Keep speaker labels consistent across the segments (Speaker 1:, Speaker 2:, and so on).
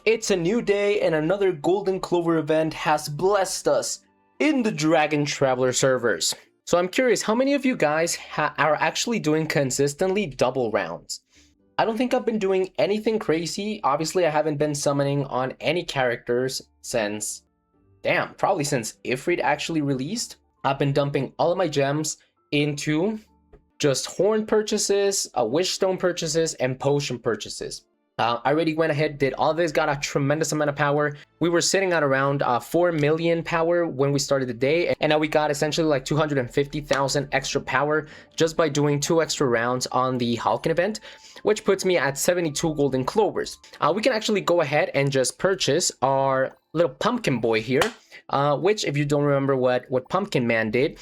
Speaker 1: It's a new day and another Golden Clover event has blessed us in the Dragon Traveler servers. So I'm curious, how many of you guys are actually doing consistently double rounds? I don't think I've been doing anything crazy. Obviously, I haven't been summoning on any characters since, probably since Ifrit actually released. I've been dumping all of my gems into just horn purchases, wishstone purchases, and potion purchases. I already went ahead, did all this, got a tremendous amount of power. We were sitting at around 4 million power when we started the day, and now we got essentially like 250,000 extra power just by doing 2 extra rounds on the Hulkin event, which puts me at 72 golden clovers. We can actually go ahead and just purchase our little pumpkin boy here, which, if you don't remember what Pumpkin Man did,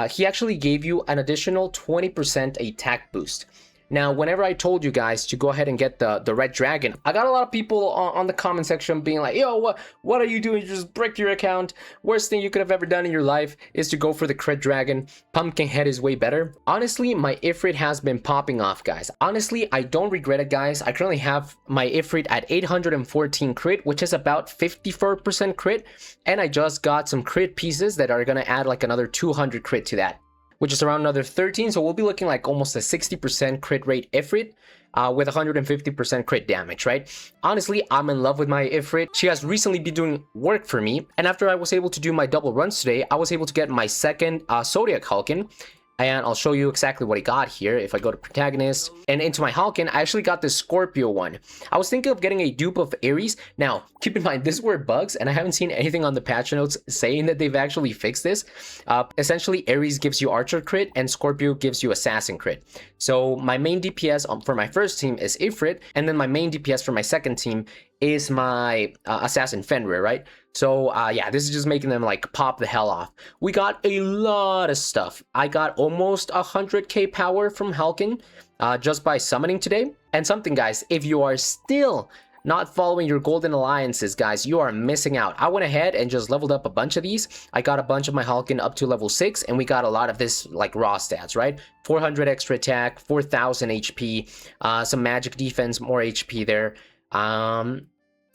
Speaker 1: he actually gave you an additional 20% attack boost. Now, whenever I told you guys to go ahead and get the red dragon, I got a lot of people on the comment section being like, yo, what are you doing? You just bricked your account. Worst thing you could have ever done in your life is to go for the crit dragon. Pumpkin head is way better. Honestly, my Ifrit has been popping off, guys. Honestly, I don't regret it, guys. I currently have my Ifrit at 814 crit, which is about 54% crit. And I just got some crit pieces that are going to add like another 200 crit to that, which is around another 13. So we'll be looking like almost a 60% crit rate Ifrit with 150% crit damage, right? Honestly, I'm in love with my Ifrit. She has recently been doing work for me. And after I was able to do my double runs today, I was able to get my second Zodiac Hulkin. And I'll show you exactly what I got here. If I go to protagonist and into my Hulkin, I actually got this Scorpio one. I was thinking of getting a dupe of Ares. Now, keep in mind, this were bugs, and I haven't seen anything on the patch notes saying that they've actually fixed this. Essentially, Ares gives you Archer crit, and Scorpio gives you Assassin crit. So my main DPS for my first team is Ifrit, and then my main DPS for my second team is my Assassin Fenrir, right? So yeah, this is just making them like pop the hell off. We got a lot of stuff. I got almost 100k power from Hulkin just by summoning today. And something, guys, if you are still not following your golden alliances, guys, you are missing out. I went ahead and just leveled up a bunch of these. I got a bunch of my Hulkin up to level 6, and we got a lot of this like raw stats, right? 400 extra attack, 4,000 HP, some magic defense, more HP there.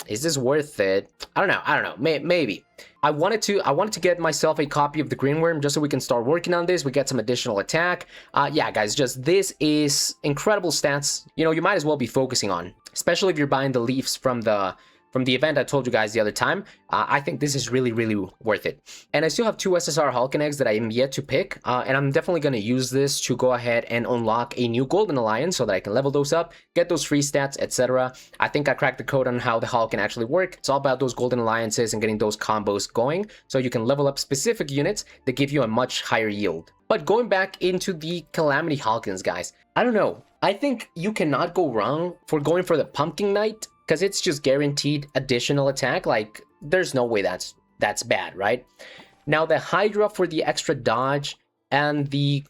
Speaker 1: Is this worth it? I don't know. Maybe. I wanted to get myself a copy of the green worm just so we can start working on this. We get some additional attack. Yeah, guys, just this is incredible stats. You know, you might as well be focusing on, especially if you're buying the leaves from the event I told you guys the other time. I think this is really, really worth it. And I still have 2 SSR Hulkin eggs that I am yet to pick. And I'm definitely going to use this to go ahead and unlock a new golden alliance so that I can level those up, get those free stats, etc. I think I cracked the code on how the Hulkin actually work. It's all about those golden alliances and getting those combos going so you can level up specific units that give you a much higher yield. But going back into the Calamity Hulkins, guys, I don't know. I think you cannot go wrong for going for the Pumpkin Knight, because it's just guaranteed additional attack. Like, there's no way that's bad, right? Now, the Hydra for the extra dodge and the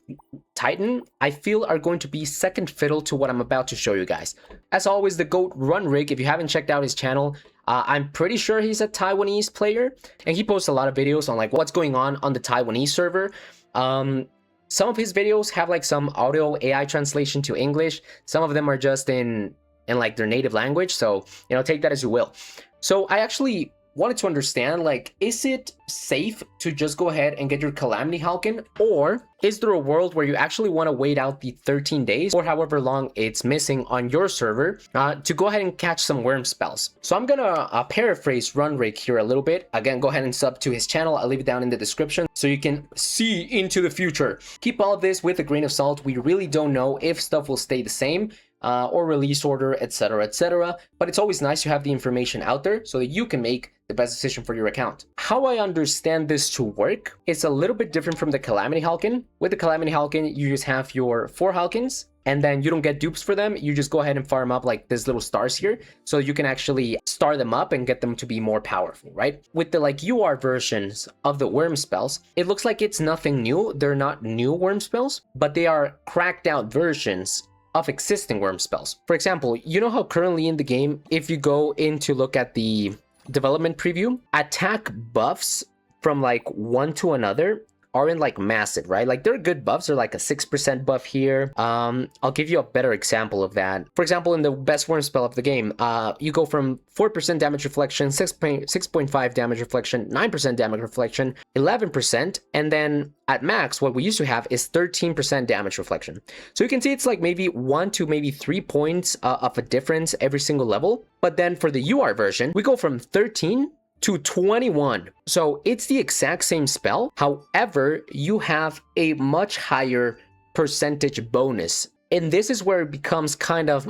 Speaker 1: Titan, I feel, are going to be second fiddle to what I'm about to show you guys. As always, the GOAT Run Rig, if you haven't checked out his channel, I'm pretty sure he's a Taiwanese player, and he posts a lot of videos on like what's going on the Taiwanese server. Some of his videos have like some audio AI translation to English. Some of them are just in like their native language, so you know, take that as you will. So I actually wanted to understand, like, is it safe to just go ahead and get your Calamity Hulkin, or is there a world where you actually want to wait out the 13 days or however long it's missing on your server to go ahead and catch some worm spells? So I'm gonna paraphrase Runrig here a little bit. Again, go ahead and sub to his channel. I'll leave it down in the description so you can see into the future. Keep all of this with a grain of salt. We really don't know if stuff will stay the same or release order, etc, etc. But it's always nice to have the information out there so that you can make the best decision for your account. How I understand this to work, it's a little bit different from the Calamity Hulkin. With the Calamity Hulkin, you just have your 4 Hulkins, and then you don't get dupes for them. You just go ahead and farm up like these little stars here, so you can actually star them up and get them to be more powerful, right? With the like UR versions of the worm spells, it looks like it's nothing new. They're not new worm spells, but they are cracked out versions of existing worm spells. For example, you know how currently in the game, if you go in to look at the development preview, attack buffs from like one to another aren't like massive, right? Like they're good buffs. They're like a 6% buff here. I'll give you a better example of that. For example, in the best worm spell of the game, you go from 4% damage reflection, 6.5 damage reflection, 9% damage reflection, 11%, and then at max, what we used to have is 13% damage reflection. So you can see it's like maybe 1 to maybe 3 points of a difference every single level. But then for the UR version, we go from 13 to 21. So it's the exact same spell. However, you have a much higher percentage bonus. And this is where it becomes kind of,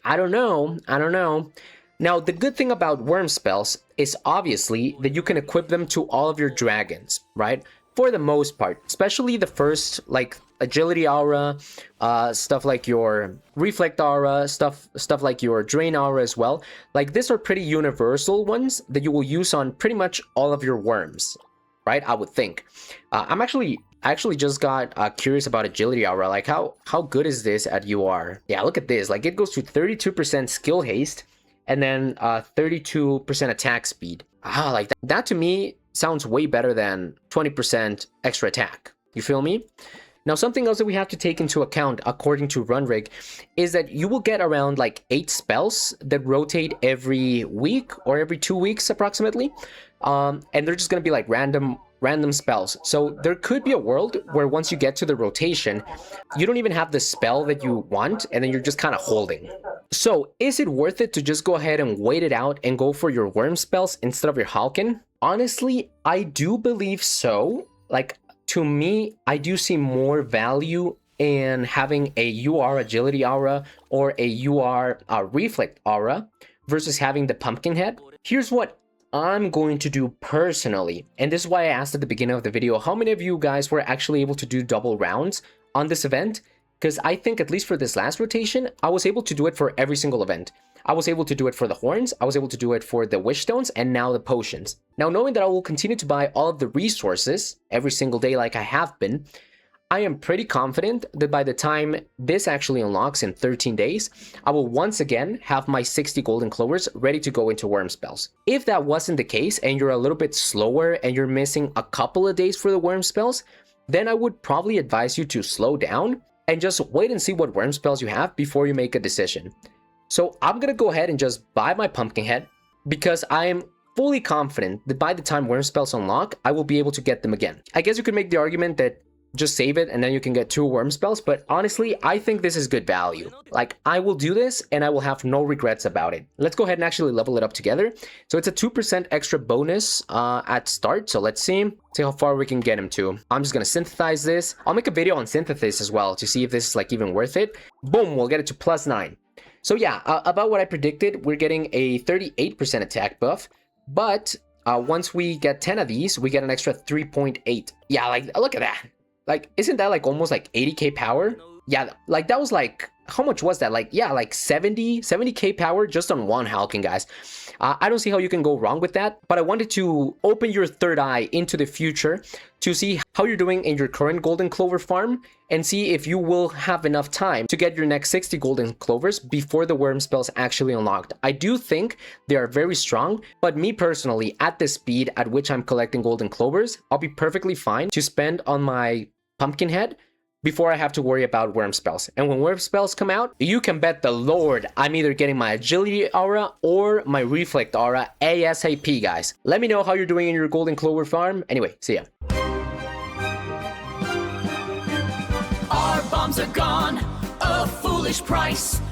Speaker 1: I don't know. Now, the good thing about worm spells is obviously that you can equip them to all of your dragons, right? For the most part, especially the first, like agility aura, stuff like your reflect aura, stuff like your drain aura as well. Like these are pretty universal ones that you will use on pretty much all of your worms, right? I would think. I actually just got curious about agility aura. Like how good is this at UR? Yeah, look at this. Like it goes to 32% skill haste and then 32% attack speed. Like that to me sounds way better than 20% extra attack. You feel me? Now, something else that we have to take into account, according to Runrig, is that you will get around like 8 spells that rotate every week or every 2 weeks approximately. And they're just going to be like random spells. So there could be a world where once you get to the rotation, you don't even have the spell that you want, and then you're just kind of holding. So is it worth it to just go ahead and wait it out and go for your worm spells instead of your Hulkin? Honestly, I do believe so. Like, to me, I do see more value in having a UR agility aura or a UR reflect aura versus having the pumpkin head. Here's what I'm going to do personally, and this is why I asked at the beginning of the video, how many of you guys were actually able to do double rounds on this event? Because I think at least for this last rotation, I was able to do it for every single event. I was able to do it for the horns, I was able to do it for the wish stones, and now the potions. Now, knowing that I will continue to buy all of the resources every single day like I have been, I am pretty confident that by the time this actually unlocks in 13 days, I will once again have my 60 golden clovers ready to go into worm spells. If that wasn't the case and you're a little bit slower and you're missing a couple of days for the worm spells, then I would probably advise you to slow down and just wait and see what worm spells you have before you make a decision. So I'm going to go ahead and just buy my pumpkin head because I am fully confident that by the time worm spells unlock, I will be able to get them again. I guess you could make the argument that just save it and then you can get 2 worm spells, but honestly, I think this is good value. Like, I will do this and I will have no regrets about it. Let's go ahead and actually level it up together. So it's a 2% extra bonus at start. So let's see how far we can get him to. I'm just going to synthesize this. I'll make a video on synthesis as well to see if this is like even worth it. Boom, we'll get it to +9. So yeah, about what I predicted, we're getting a 38% attack buff, but once we get 10 of these, we get an extra 3.8. Yeah, like, look at that. Like, isn't that like almost like 80k power? Yeah, like that was like, how much was that? Like, yeah, like 70k power just on one Hulkin, guys. I don't see how you can go wrong with that, but I wanted to open your third eye into the future to see how you're doing in your current golden clover farm and see if you will have enough time to get your next 60 golden clovers before the worm spells actually unlocked. I do think they are very strong, but me personally, at the speed at which I'm collecting golden clovers, I'll be perfectly fine to spend on my pumpkin head before I have to worry about worm spells. And when worm spells come out, you can bet the Lord I'm either getting my agility aura or my reflect aura ASAP, guys. Let me know how you're doing in your golden clover farm. Anyway, see ya.
Speaker 2: Our bombs are gone, a foolish price.